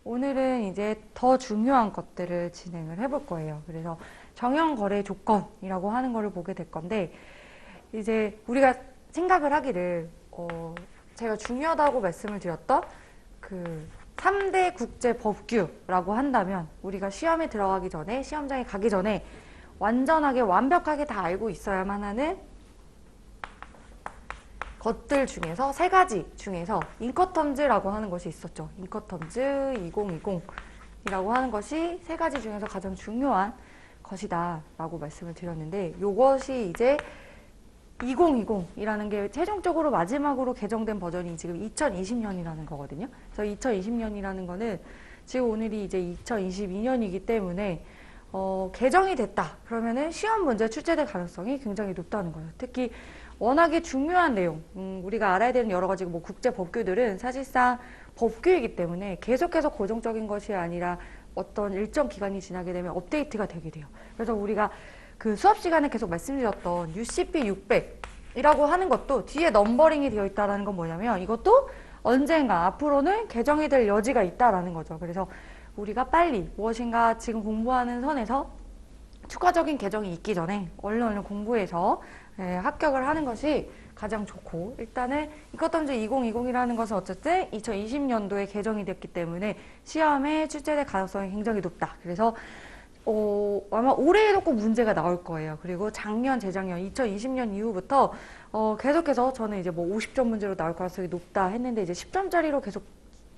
오늘은 이제 더 중요한 것들을 진행을 해볼 거예요. 그래서 정형거래 조건이라고 하는 거를 보게 될 건데, 이제 우리가 생각을 하기를, 제가 중요하다고 말씀을 드렸던 그 3대 국제 법규라고 한다면, 우리가 시험에 들어가기 전에, 시험장에 가기 전에 완전하게 완벽하게 다 알고 있어야만 하는 것들 중에서 세 가지 중에서 인커텀즈라고 하는 것이 있었죠. 인커텀즈 2020이라고 하는 것이 세 가지 중에서 가장 중요한 것이다 라고 말씀을 드렸는데, 이것이 이제 2020이라는 게 최종적으로 마지막으로 개정된 버전이 지금 2020년이라는 거거든요. 그래서 2020년이라는 거는 지금 오늘이 이제 2022년이기 때문에 개정이 됐다 그러면은 시험 문제 출제될 가능성이 굉장히 높다는 거예요. 특히 워낙에 중요한 내용, 우리가 알아야 되는 여러 가지 뭐 국제 법규들은 사실상 법규이기 때문에 계속해서 고정적인 것이 아니라 어떤 일정 기간이 지나게 되면 업데이트가 되게 돼요. 그래서 우리가 그 수업 시간에 계속 말씀드렸던 UCP 600이라고 하는 것도 뒤에 넘버링이 되어 있다는 건 뭐냐면, 이것도 언젠가 앞으로는 개정이 될 여지가 있다라는 거죠. 그래서 우리가 빨리 무엇인가 지금 공부하는 선에서 추가적인 개정이 있기 전에 얼른 공부해서 합격을 하는 것이 가장 좋고, 일단은 인커텀즈 2020이라는 것은 어쨌든 2020년도에 개정이 됐기 때문에 시험에 출제될 가능성이 굉장히 높다. 그래서 아마 올해에도 꼭 문제가 나올 거예요. 그리고 작년, 재작년, 2020년 이후부터 계속해서 저는 이제 뭐 50점 문제로 나올 가능성이 높다 했는데, 이제 10점짜리로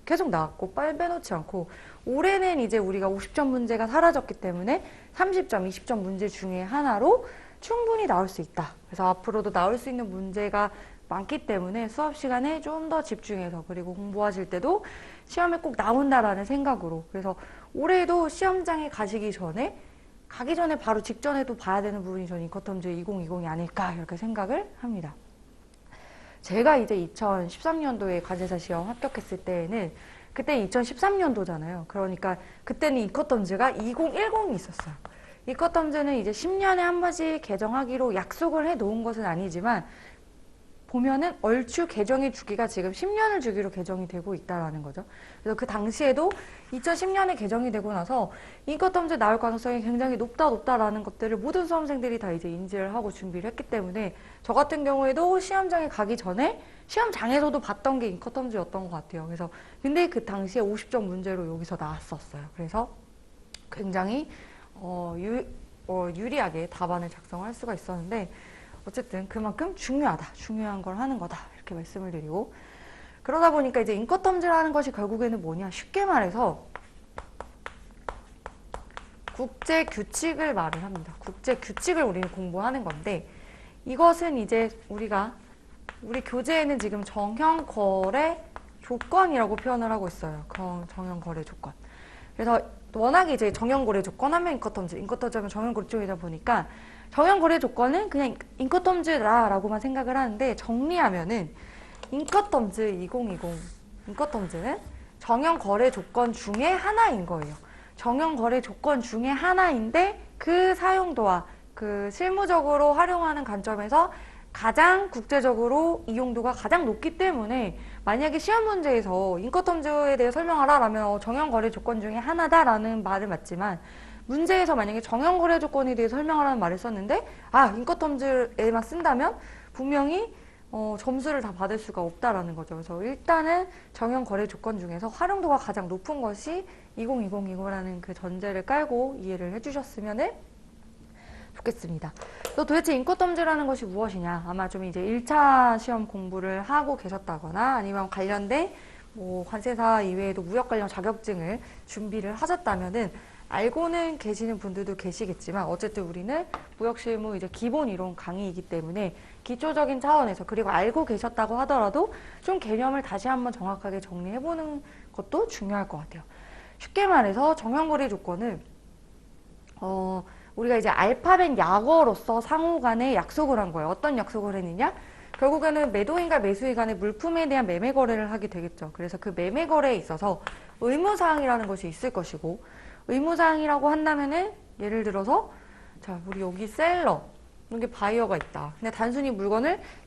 계속 나왔고 빼놓지 않고, 올해는 이제 우리가 50점 문제가 사라졌기 때문에 30점, 20점 문제 중에 하나로 충분히 나올 수 있다. 그래서 앞으로도 나올 수 있는 문제가 많기 때문에 수업 시간에 좀 더 집중해서, 그리고 공부하실 때도 시험에 꼭 나온다라는 생각으로, 그래서 올해도 시험장에 가기 전에 바로 직전에도 봐야 되는 부분이 저는 인커텀즈 2020이 아닐까 이렇게 생각을 합니다. 제가 이제 2013년도에 관세사 시험 합격했을 때에는 그때 2013년도잖아요. 그러니까 그때는 인커텀즈가 2010이 있었어요. 인커텀즈는 이제 10년에 한 번씩 개정하기로 약속을 해 놓은 것은 아니지만, 보면은 얼추 개정의 주기가 지금 10년을 주기로 개정이 되고 있다라는 거죠. 그래서 그 당시에도 2010년에 개정이 되고 나서 인커텀즈 나올 가능성이 굉장히 높다라는 것들을 모든 수험생들이 다 이제 인지를 하고 준비를 했기 때문에, 저 같은 경우에도 시험장에 가기 전에 시험장에서도 봤던 게 인커텀즈였던 것 같아요. 그래서 근데 그 당시에 50점 문제로 여기서 나왔었어요. 그래서 굉장히 유리하게 답안을 작성할 수가 있었는데, 어쨌든 그만큼 중요한 걸 하는 거다 이렇게 말씀을 드리고, 그러다 보니까 이제 인커텀즈라는 것이 결국에는 뭐냐, 쉽게 말해서 국제 규칙을 말을 합니다. 국제 규칙을 우리는 공부하는 건데, 이것은 이제 우리 교재에는 지금 정형거래 조건이라고 표현을 하고 있어요. 정형거래 조건. 그래서 워낙에 이제 정형거래 조건 하면 인커텀즈 하면 정형거래 쪽이다 보니까 정형거래 조건은 그냥 인커텀즈라고만 생각을 하는데, 정리하면은 인커텀즈 2020, 인커텀즈는 정형거래 조건 중에 하나인 거예요. 정형거래 조건 중에 하나인데, 그 사용도와 그 실무적으로 활용하는 관점에서 가장 국제적으로 이용도가 가장 높기 때문에, 만약에 시험 문제에서 인커텀즈에 대해 설명하라 라면 정형거래 조건 중에 하나다라는 말을 맞지만, 문제에서 만약에 정형거래 조건에 대해 설명하라는 말을 썼는데, 인커텀즈에만 쓴다면 분명히 점수를 다 받을 수가 없다라는 거죠. 그래서 일단은 정형거래 조건 중에서 활용도가 가장 높은 것이 2020이라는 그 전제를 깔고 이해를 해주셨으면 좋겠습니다. 또 도대체 인커텀즈라는 것이 무엇이냐? 아마 좀 이제 1차 시험 공부를 하고 계셨다거나, 아니면 관련된 뭐 관세사 이외에도 무역 관련 자격증을 준비를 하셨다면은 알고는 계시는 분들도 계시겠지만, 어쨌든 우리는 무역실무 이제 기본 이론 강의이기 때문에 기초적인 차원에서, 그리고 알고 계셨다고 하더라도 좀 개념을 다시 한번 정확하게 정리해보는 것도 중요할 것 같아요. 쉽게 말해서 정형거래 조건은 우리가 이제 알파벳 약어로서 상호 간에 약속을 한 거예요. 어떤 약속을 했느냐? 결국에는 매도인과 매수인 간의 물품에 대한 매매 거래를 하게 되겠죠. 그래서 그 매매 거래에 있어서 의무사항이라는 것이 있을 것이고, 의무사항이라고 한다면은 예를 들어서, 자, 우리 여기 셀러, 이게 바이어가 있다. 근데 단순히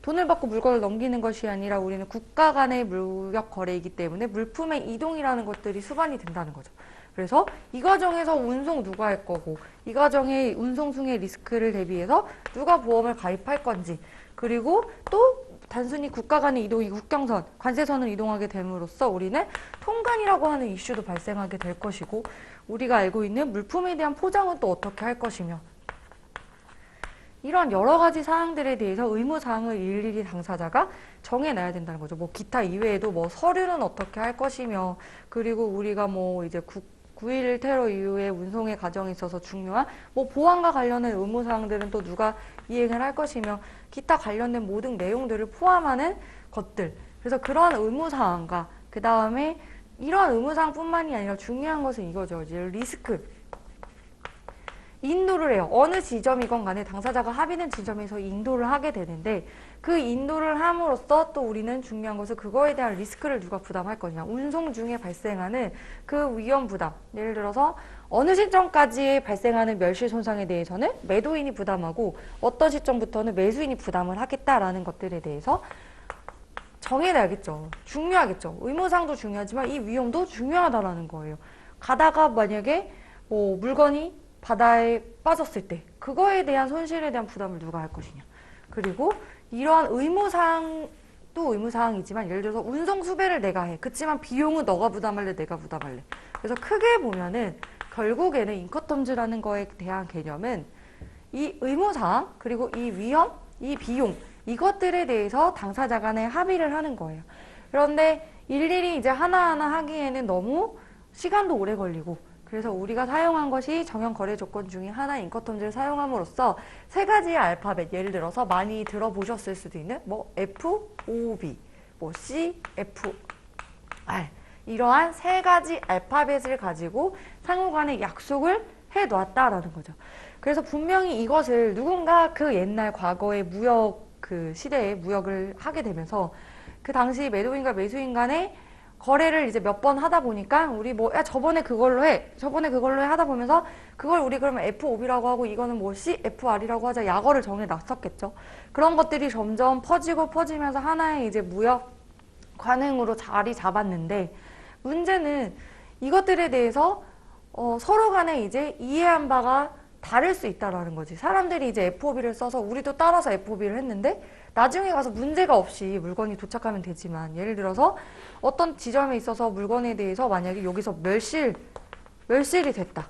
돈을 받고 물건을 넘기는 것이 아니라 우리는 국가 간의 무역 거래이기 때문에 물품의 이동이라는 것들이 수반이 된다는 거죠. 그래서 이 과정에서 운송 누가 할 거고, 이 과정의 운송승의 리스크를 대비해서 누가 보험을 가입할 건지, 그리고 또 단순히 국가 간의 이동이 국경선, 관세선을 이동하게 됨으로써 우리는 통관이라고 하는 이슈도 발생하게 될 것이고, 우리가 알고 있는 물품에 대한 포장은 또 어떻게 할 것이며, 이런 여러 가지 사항들에 대해서 의무사항을 일일이 당사자가 정해놔야 된다는 거죠. 뭐 기타 이외에도 뭐 서류는 어떻게 할 것이며, 그리고 우리가 뭐 이제 9.11 테러 이후에 운송의 과정에 있어서 중요한 뭐 보안과 관련된 의무사항들은 또 누가 이행을 할 것이며, 기타 관련된 모든 내용들을 포함하는 것들. 그래서 그런 의무사항과 그 다음에 이런 의무사항뿐만이 아니라 중요한 것은 이거죠. 이제 리스크. 인도를 해요. 어느 지점이건 간에 당사자가 합의된 지점에서 인도를 하게 되는데, 그 인도를 함으로써 또 우리는 중요한 것은 그거에 대한 리스크를 누가 부담할 것이냐. 운송 중에 발생하는 그 위험 부담. 예를 들어서 어느 시점까지 발생하는 멸실 손상에 대해서는 매도인이 부담하고 어떤 시점부터는 매수인이 부담을 하겠다라는 것들에 대해서 정해놔야겠죠. 중요하겠죠. 의무상도 중요하지만 이 위험도 중요하다라는 거예요. 가다가 만약에 뭐 물건이 바다에 빠졌을 때 그거에 대한 손실에 대한 부담을 누가 할 것이냐. 그리고 이러한 의무사항도 의무사항이지만 예를 들어서 운송 수배를 내가 해. 그치만 비용은 너가 부담할래 내가 부담할래. 그래서 크게 보면은 결국에는 인커텀즈라는 거에 대한 개념은 이 의무사항 그리고 이 위험, 이 비용 이것들에 대해서 당사자 간에 합의를 하는 거예요. 그런데 일일이 이제 하나하나 하기에는 너무 시간도 오래 걸리고, 그래서 우리가 사용한 것이 정형 거래 조건 중에 하나인 인커텀즈를 사용함으로써 세 가지의 알파벳, 예를 들어서 많이 들어보셨을 수도 있는 뭐 FOB, 뭐 CFR, 이러한 세 가지 알파벳을 가지고 상호 간에 약속을 해놓았다라는 거죠. 그래서 분명히 이것을 누군가 그 옛날 과거의 무역 그 시대에 무역을 하게 되면서 그 당시 매도인과 매수인 간에 거래를 이제 몇 번 하다 보니까 우리 뭐 야 저번에 그걸로 해 하다 보면서 그걸 우리 그러면 FOB라고 하고 이거는 뭐 CFR이라고 하자 약어를 정해 놨었겠죠. 그런 것들이 점점 퍼지고 퍼지면서 하나의 이제 무역 관행으로 자리 잡았는데, 문제는 이것들에 대해서 서로 간에 이제 이해한 바가 다를 수 있다라는 거지. 사람들이 이제 FOB를 써서 우리도 따라서 FOB를 했는데 나중에 가서 문제가 없이 물건이 도착하면 되지만, 예를 들어서 어떤 지점에 있어서 물건에 대해서 만약에 여기서 멸실이 됐다.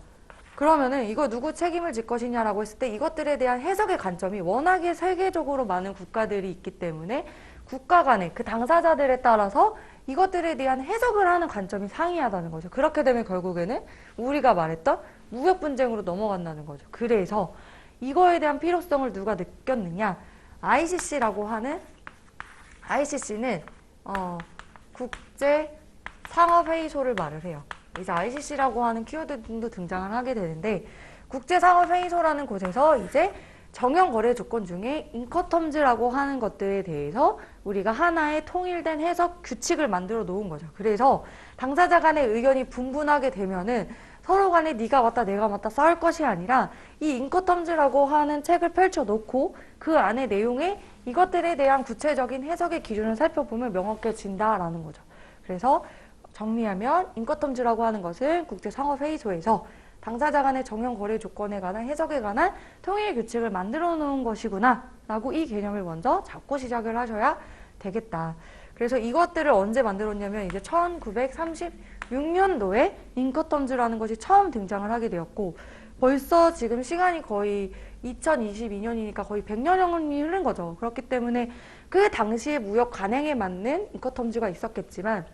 그러면은 이거 누구 책임을 질 것이냐라고 했을 때 이것들에 대한 해석의 관점이 워낙에 세계적으로 많은 국가들이 있기 때문에 국가 간에 그 당사자들에 따라서 이것들에 대한 해석을 하는 관점이 상이하다는 거죠. 그렇게 되면 결국에는 우리가 말했던 무역 분쟁으로 넘어간다는 거죠. 그래서 이거에 대한 필요성을 누가 느꼈느냐? ICC라고 하는, ICC는 국제 상업회의소를 말을 해요. 이제 ICC라고 하는 키워드도 등장을 하게 되는데, 국제 상업회의소라는 곳에서 이제 정형 거래 조건 중에 인커텀즈라고 하는 것들에 대해서 우리가 하나의 통일된 해석 규칙을 만들어 놓은 거죠. 그래서 당사자 간의 의견이 분분하게 되면은 서로 간에 네가 맞다 내가 맞다 싸울 것이 아니라 이 인커텀즈라고 하는 책을 펼쳐놓고 그 안의 내용에 이것들에 대한 구체적인 해석의 기준을 살펴보면 명확해진다라는 거죠. 그래서 정리하면 인커텀즈라고 하는 것은 국제상업회의소에서 당사자 간의 정형 거래 조건에 관한 해석에 관한 통일 규칙을 만들어 놓은 것이구나 라고 이 개념을 먼저 잡고 시작을 하셔야 되겠다. 그래서 이것들을 언제 만들었냐면 이제 1936년도에 인커텀즈라는 것이 처음 등장을 하게 되었고, 벌써 지금 시간이 거의 2022년이니까 거의 100년이 흐른 거죠. 그렇기 때문에 그 당시의 무역 관행에 맞는 인커텀즈가 있었겠지만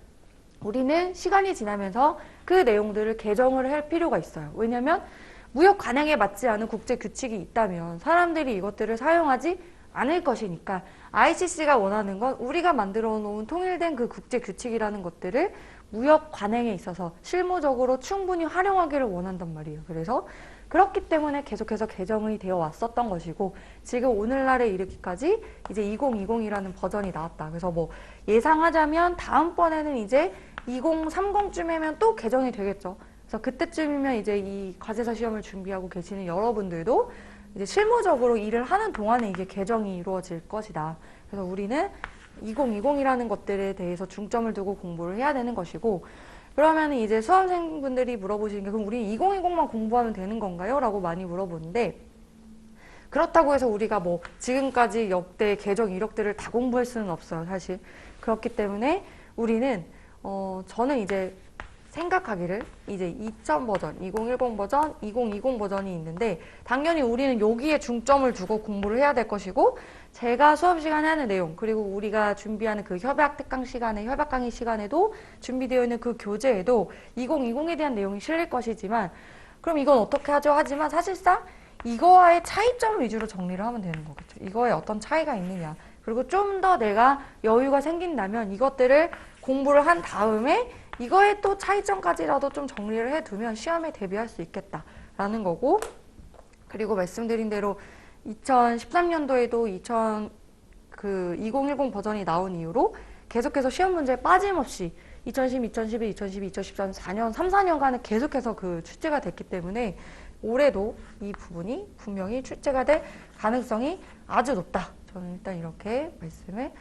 우리는 시간이 지나면서 그 내용들을 개정을 할 필요가 있어요. 왜냐하면 무역 관행에 맞지 않은 국제 규칙이 있다면 사람들이 이것들을 사용하지 않을 것이니까 ICC가 원하는 건 우리가 만들어 놓은 통일된 그 국제 규칙이라는 것들을 무역 관행에 있어서 실무적으로 충분히 활용하기를 원한단 말이에요. 그래서 그렇기 때문에 계속해서 개정이 되어 왔었던 것이고, 지금 오늘날에 이르기까지 이제 2020이라는 버전이 나왔다. 그래서 뭐 예상하자면 다음번에는 이제 2030쯤이면 또 개정이 되겠죠. 그래서 그때쯤이면 이제 이 과제사 시험을 준비하고 계시는 여러분들도 이제 실무적으로 일을 하는 동안에 이게 개정이 이루어질 것이다. 그래서 우리는 2020이라는 것들에 대해서 중점을 두고 공부를 해야 되는 것이고, 그러면 이제 수험생분들이 물어보시는 게 그럼 우리 2020만 공부하면 되는 건가요? 라고 많이 물어보는데, 그렇다고 해서 우리가 뭐 지금까지 역대 개정 이력들을 다 공부할 수는 없어요, 사실. 그렇기 때문에 우리는 저는 이제 생각하기를 이제 2000 버전, 2010 버전, 2020 버전이 있는데 당연히 우리는 여기에 중점을 두고 공부를 해야 될 것이고, 제가 수업 시간에 하는 내용, 그리고 우리가 준비하는 그 협약 특강 시간에, 협약 강의 시간에도 준비되어 있는 그 교재에도 2020에 대한 내용이 실릴 것이지만, 그럼 이건 어떻게 하죠? 하지만 사실상 이거와의 차이점 위주로 정리를 하면 되는 거겠죠. 이거에 어떤 차이가 있느냐. 그리고 좀 더 내가 여유가 생긴다면 이것들을 공부를 한 다음에 이거에 또 차이점까지라도 좀 정리를 해두면 시험에 대비할 수 있겠다라는 거고, 그리고 말씀드린 대로 2013년도에도 2010 버전이 나온 이후로 계속해서 시험 문제에 빠짐없이 2010, 2011, 2012, 2013, 4년, 3, 4년간은 계속해서 그 출제가 됐기 때문에 올해도 이 부분이 분명히 출제가 될 가능성이 아주 높다. 저는 일단 이렇게 말씀을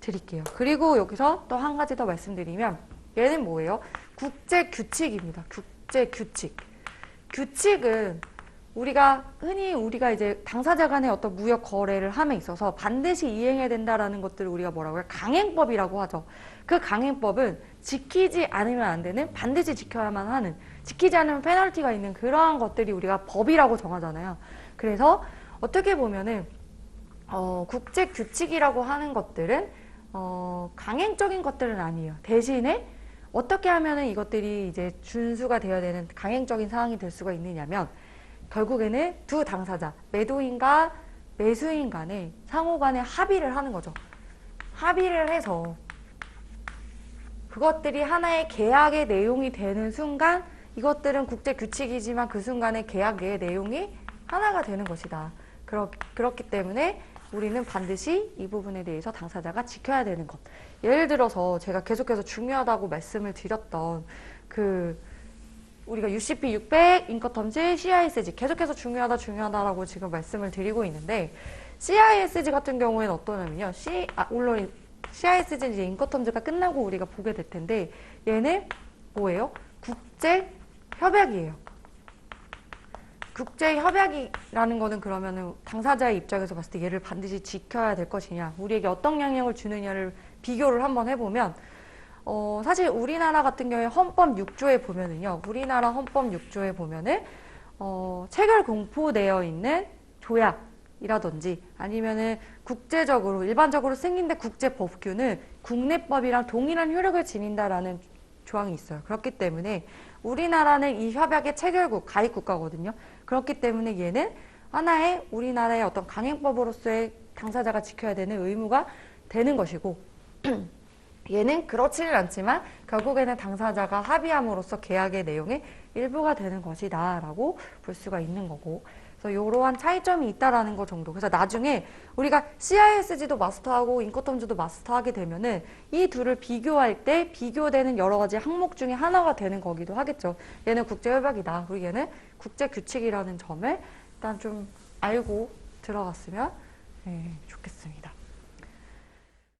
드릴게요. 그리고 여기서 또 한 가지 더 말씀드리면, 얘는 뭐예요? 국제 규칙입니다. 국제 규칙. 규칙은 흔히 우리가 이제 당사자 간의 어떤 무역 거래를 함에 있어서 반드시 이행해야 된다라는 것들을 우리가 뭐라고 해요? 강행법이라고 하죠. 그 강행법은 지키지 않으면 안 되는, 반드시 지켜야만 하는, 지키지 않으면 페널티가 있는 그러한 것들이 우리가 법이라고 정하잖아요. 그래서 어떻게 보면은 국제 규칙이라고 하는 것들은 강행적인 것들은 아니에요. 대신에 어떻게 하면은 이것들이 이제 준수가 되어야 되는 강행적인 사항이 될 수가 있느냐면, 결국에는 두 당사자, 매도인과 매수인 간에 상호 간에 합의를 하는 거죠. 합의를 해서 그것들이 하나의 계약의 내용이 되는 순간, 이것들은 국제 규칙이지만 그 순간에 계약의 내용이 하나가 되는 것이다. 그렇기 때문에 우리는 반드시 이 부분에 대해서 당사자가 지켜야 되는 것. 예를 들어서 제가 계속해서 중요하다고 말씀을 드렸던 우리가 UCP 600, 인커텀즈, CISG 계속해서 중요하다라고 지금 말씀을 드리고 있는데, CISG 같은 경우에는 어떠냐면요. 물론 CISG는 이제 인커텀즈가 끝나고 우리가 보게 될 텐데, 얘는 뭐예요? 국제 협약이에요. 국제 협약이라는 거는 그러면은 당사자의 입장에서 봤을 때 얘를 반드시 지켜야 될 것이냐, 우리에게 어떤 영향을 주느냐를 비교를 한번 해보면, 사실 우리나라 같은 경우에 헌법 6조에 보면은요, 우리나라 헌법 6조에 보면은, 체결 공포되어 있는 조약이라든지 아니면은 국제적으로, 일반적으로 승인된 국제법규는 국내법이랑 동일한 효력을 지닌다라는 조항이 있어요. 그렇기 때문에 우리나라는 이 협약의 체결국, 가입 국가거든요. 그렇기 때문에 얘는 하나의 우리나라의 어떤 강행법으로서의 당사자가 지켜야 되는 의무가 되는 것이고, 얘는 그렇지는 않지만 결국에는 당사자가 합의함으로써 계약의 내용의 일부가 되는 것이다 라고 볼 수가 있는 거고, 그래서 이러한 차이점이 있다라는 거 정도. 그래서 나중에 우리가 CISG도 마스터하고 인커텀즈도 마스터하게 되면은 이 둘을 비교할 때 비교되는 여러 가지 항목 중에 하나가 되는 거기도 하겠죠. 얘는 국제협약이다, 그리고 얘는 국제규칙이라는 점을 일단 좀 알고 들어갔으면 좋겠습니다.